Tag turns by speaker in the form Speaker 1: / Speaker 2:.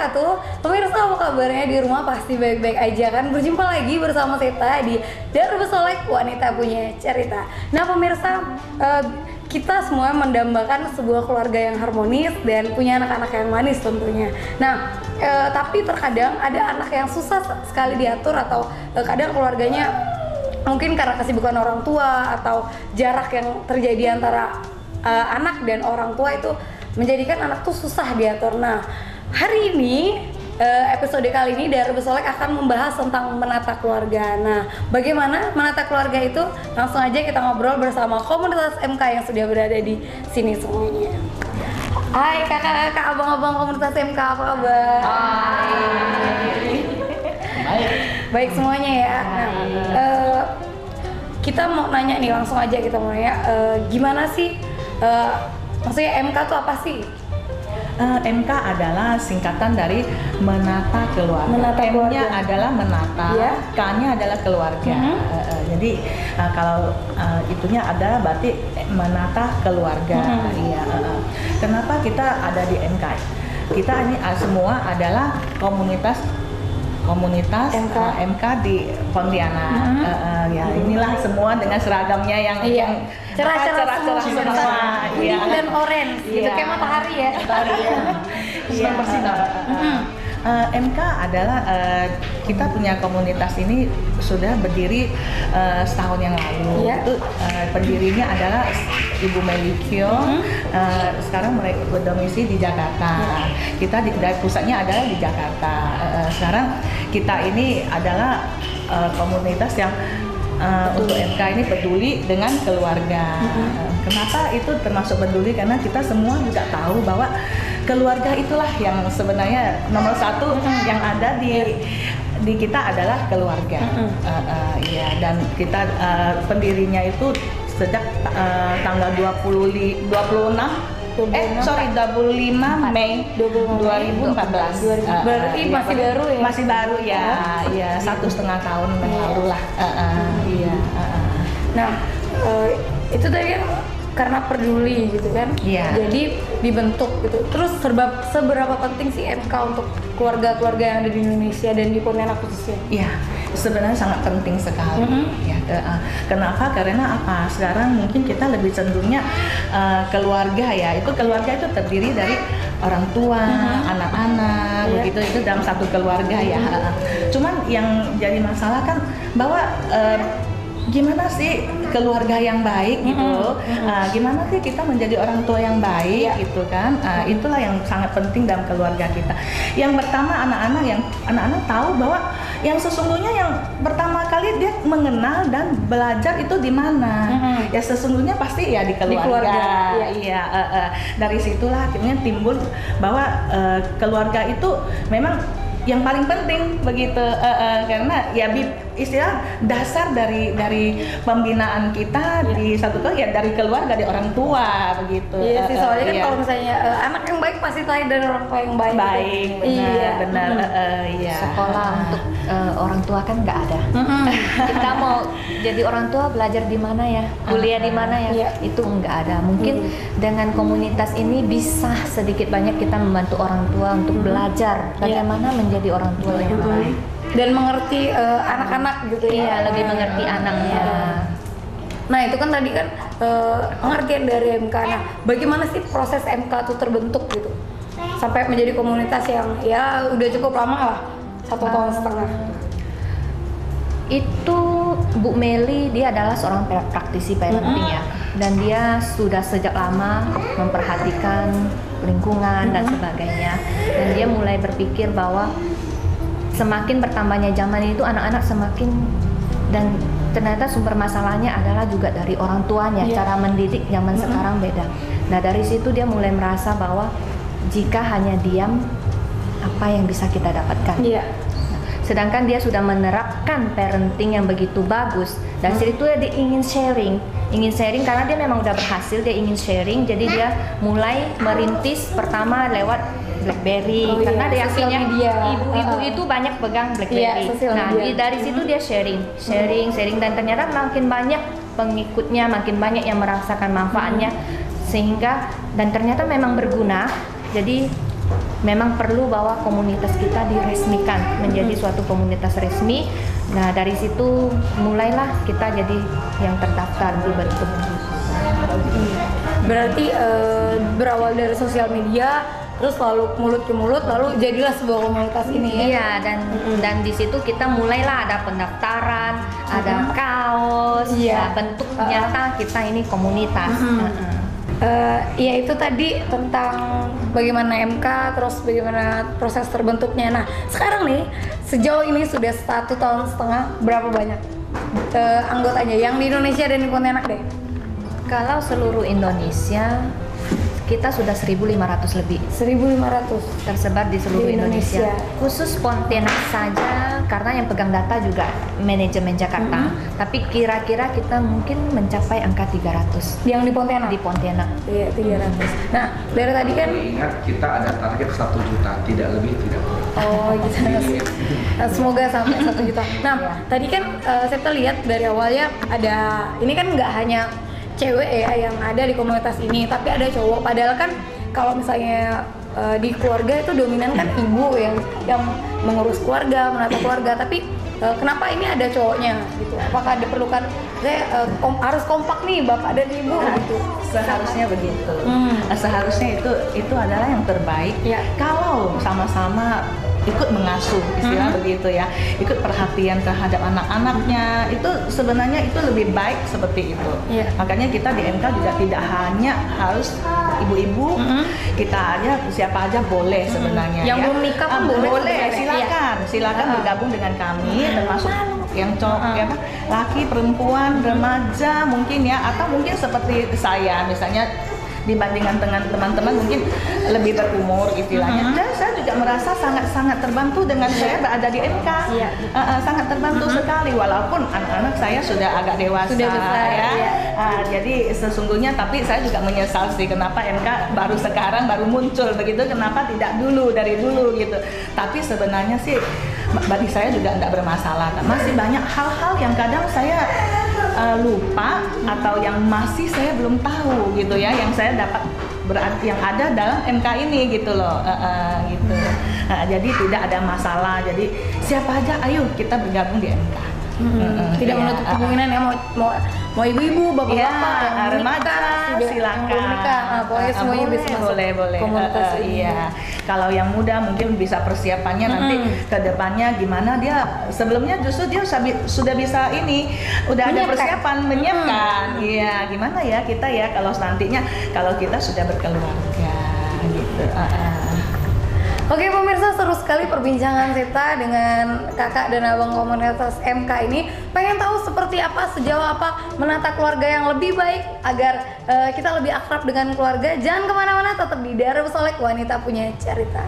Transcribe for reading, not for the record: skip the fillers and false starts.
Speaker 1: wabarakatuh. Pemirsa, apa kabarnya di rumah? Pasti baik-baik aja kan? Berjumpa lagi bersama Seta di Darul Solek, wanita punya cerita. Nah pemirsa, kita semua mendambakan sebuah keluarga yang harmonis dan punya anak-anak yang manis tentunya. Nah, tapi terkadang ada anak yang susah sekali diatur atau kadang keluarganya mungkin karena kesibukan orang tua atau jarak yang terjadi antara anak dan orang tua itu menjadikan anak tuh susah diatur. Nah, hari ini episode kali ini Darul Solek akan membahas tentang menata keluarga. Nah, bagaimana menata keluarga itu? Langsung aja kita ngobrol bersama komunitas MK yang sudah berada di sini semuanya. Hai kakak-kakak, abang-abang komunitas MK, apa kabar?
Speaker 2: Hai.
Speaker 1: Baik semuanya ya. Nah, kita mau nanya nih, langsung aja kita mau nanya, gimana sih? Maksudnya MK itu apa sih?
Speaker 2: MK adalah singkatan dari menata keluarga.
Speaker 1: Menata keluarga.
Speaker 2: M-nya adalah menata,
Speaker 1: Ya.
Speaker 2: K-nya adalah keluarga. Jadi kalau itunya ada berarti menata keluarga. Iya. Kenapa kita ada di MK? Kita ini semua adalah komunitas MK di Pontianak. Ya inilah semua dengan seragamnya yang
Speaker 1: cerah-cerah
Speaker 2: semua.
Speaker 1: Kuning dan orange gitu, kayak matahari ya.
Speaker 2: Sedang bersinar. MK adalah kita punya komunitas ini sudah berdiri setahun yang lalu. Itu pendirinya adalah Ibu Melikyo. Sekarang mereka berdomisili di Jakarta. Kita pusatnya adalah di Jakarta. Sekarang kita ini adalah komunitas yang untuk MK ini peduli dengan keluarga. Kenapa itu termasuk peduli? Karena kita semua juga tahu bahwa keluarga itulah yang sebenarnya nomor satu yang ada di kita adalah keluarga. Dan kita pendirinya itu sejak tanggal 25 Mei 2014.
Speaker 1: Berarti masih baru ya?
Speaker 2: Masih baru ya, ya 1,5 tahun yang lalu lah.
Speaker 1: Nah, itu tadi kan karena peduli gitu kan, jadi dibentuk gitu. Terus seberapa penting sih MK untuk keluarga-keluarga yang ada di Indonesia dan di Pontianak khususnya?
Speaker 2: Iya, sebenarnya sangat penting sekali. Kenapa? Karena apa? Sekarang mungkin kita lebih cenderungnya keluarga ya. Itu keluarga itu terdiri dari orang tua, anak-anak, begitu itu dalam satu keluarga ya. Cuman yang jadi masalah kan bahwa gimana sih keluarga yang baik gitu, gimana sih kita menjadi orang tua yang baik gitu kan, itulah yang sangat penting dalam keluarga kita. Yang pertama anak-anak tahu bahwa yang sesungguhnya yang pertama kali dia mengenal dan belajar itu di mana, ya sesungguhnya pasti ya di keluarga. Iya, dari situlah akhirnya timbul bahwa keluarga itu memang yang paling penting begitu, karena ya istilah dasar dari pembinaan kita di satu keluarga ya dari keluarga, dari orang tua begitu.
Speaker 1: Iya sih, soalnya kan kalau misalnya anak yang baik pasti lahir dari orang tua yang baik.
Speaker 2: Benar.
Speaker 3: Sekolah untuk orang tua kan nggak ada. Kita mau jadi orang tua belajar di mana ya, kuliah di mana ya, itu nggak ada. Mungkin dengan komunitas ini bisa sedikit banyak kita membantu orang tua untuk belajar bagaimana menjadi orang tua yang baik
Speaker 1: dan mengerti anak-anak gitu ya.
Speaker 3: Lebih mengerti anaknya.
Speaker 1: Nah itu kan tadi kan pengertian dari MK. Nah bagaimana sih proses MK itu terbentuk gitu sampai menjadi komunitas yang ya udah cukup lama lah, 1,5 tahun.
Speaker 3: Itu Bu Meli, dia adalah seorang praktisi parenting ya, dan dia sudah sejak lama memperhatikan lingkungan dan sebagainya, dan dia mulai berpikir bahwa semakin bertambahnya zaman itu anak-anak semakin, dan ternyata sumber masalahnya adalah juga dari orang tuanya. Cara mendidik zaman sekarang beda. Nah dari situ dia mulai merasa bahwa jika hanya diam, apa yang bisa kita dapatkan? Sedangkan dia sudah menerapkan parenting yang begitu bagus. Dan situ dia ingin sharing karena dia memang udah berhasil, dia ingin sharing. Jadi dia mulai merintis pertama lewat BlackBerry, karena dia yakinnya ibu-ibu itu banyak pegang BlackBerry. Dari situ dia sharing dan ternyata makin banyak pengikutnya, makin banyak yang merasakan manfaatnya, sehingga dan ternyata memang berguna. Jadi memang perlu bahwa komunitas kita diresmikan menjadi suatu komunitas resmi. Nah, dari situ mulailah kita jadi yang terdaftar dibentuk.
Speaker 1: Berarti berawal dari sosial media, terus lalu mulut ke mulut, lalu jadilah sebuah komunitas ini ya?
Speaker 3: Iya, dan di situ kita mulailah ada pendaftaran, ada kaos,
Speaker 1: Iya.
Speaker 3: ya, bentuk nyata kita ini komunitas.
Speaker 1: Ya itu tadi tentang bagaimana MK, terus bagaimana proses terbentuknya. Nah sekarang nih, sejauh ini sudah 1,5 tahun, berapa banyak anggotanya yang di Indonesia dan di Pontianak deh?
Speaker 3: Kalau seluruh Indonesia kita sudah 1.500 lebih
Speaker 1: 1.500
Speaker 3: tersebar di seluruh
Speaker 1: Di
Speaker 3: Indonesia.
Speaker 1: Indonesia.
Speaker 3: Khusus Pontianak saja karena yang pegang data juga manajemen Jakarta. Tapi kira-kira kita mungkin mencapai angka 300
Speaker 1: yang di Pontianak?
Speaker 3: di Pontianak.
Speaker 1: Iya, 300. Nah dari tadi kan,
Speaker 4: Ingat kita ada target 1 juta, tidak lebih tidak kurang.
Speaker 1: oh gitu. Semoga sampai 1 juta. Nah tadi kan saya lihat dari awalnya ada, ini kan nggak hanya cewek ya yang ada di komunitas ini, tapi ada cowok. Padahal kan kalau misalnya di keluarga itu dominan kan ibu yang mengurus keluarga, menata keluarga. Tapi kenapa ini ada cowoknya gitu? Apakah diperlukan harus kompak nih bapak dan ibu gitu?
Speaker 2: Seharusnya begitu. Seharusnya itu adalah yang terbaik.
Speaker 1: Iya.
Speaker 2: Kalau sama-sama ikut mengasuh, istilah begitu ya, ikut perhatian terhadap anak-anaknya, itu sebenarnya itu lebih baik seperti itu.
Speaker 1: Iya.
Speaker 2: Makanya kita di MK juga tidak hanya harus ibu-ibu, kita aja siapa aja boleh sebenarnya.
Speaker 1: Yang
Speaker 2: ya.
Speaker 1: belum nikah pun boleh
Speaker 2: boleh,
Speaker 1: sebenarnya.
Speaker 2: silakan bergabung dengan kami, termasuk yang cowok, ya, laki, perempuan, remaja mungkin ya, atau mungkin seperti saya misalnya dibandingkan dengan teman-teman mungkin lebih berumur istilahnya. Dan saya juga merasa sangat-sangat terbantu dengan saya berada di MK.
Speaker 1: Iya.
Speaker 2: Sangat terbantu sekali, walaupun anak-anak saya sudah agak dewasa,
Speaker 1: Sudah besar,
Speaker 2: ya.
Speaker 1: iya.
Speaker 2: Jadi sesungguhnya, tapi saya juga menyesal sih kenapa MK baru sekarang baru muncul begitu, kenapa tidak dari dulu gitu. Tapi sebenarnya sih bagi saya juga tidak bermasalah. Masih banyak hal-hal yang kadang saya lupa atau yang masih saya belum tahu gitu ya, yang saya dapat yang ada dalam MK ini gitu loh, gitu. Jadi tidak ada masalah. Jadi siapa aja, ayo kita bergabung di MK.
Speaker 1: Tidak menutup kemungkinan ya, mau ibu-ibu, bapak-bapak,
Speaker 2: Iya,
Speaker 1: yang
Speaker 2: remaja,
Speaker 1: sudah
Speaker 2: silakan.
Speaker 1: belum nikah, pokoknya semuanya bisa masuk
Speaker 2: boleh.
Speaker 1: komunitas ini.
Speaker 2: Iya. Kalau yang muda mungkin bisa persiapannya nanti ke depannya gimana, dia sebelumnya justru dia sudah bisa ini, udah ada
Speaker 1: Menyiapkan.
Speaker 2: persiapan menyiapkan. Iya, gimana ya kita ya kalau nantinya kalau kita sudah berkeluarga gitu.
Speaker 1: Oke pemirsa, seru sekali perbincangan kita dengan kakak dan abang komunitas MK ini. Pengen tahu seperti apa, sejauh apa menata keluarga yang lebih baik agar kita lebih akrab dengan keluarga. Jangan kemana-mana, tetap di Darussolek, wanita punya cerita.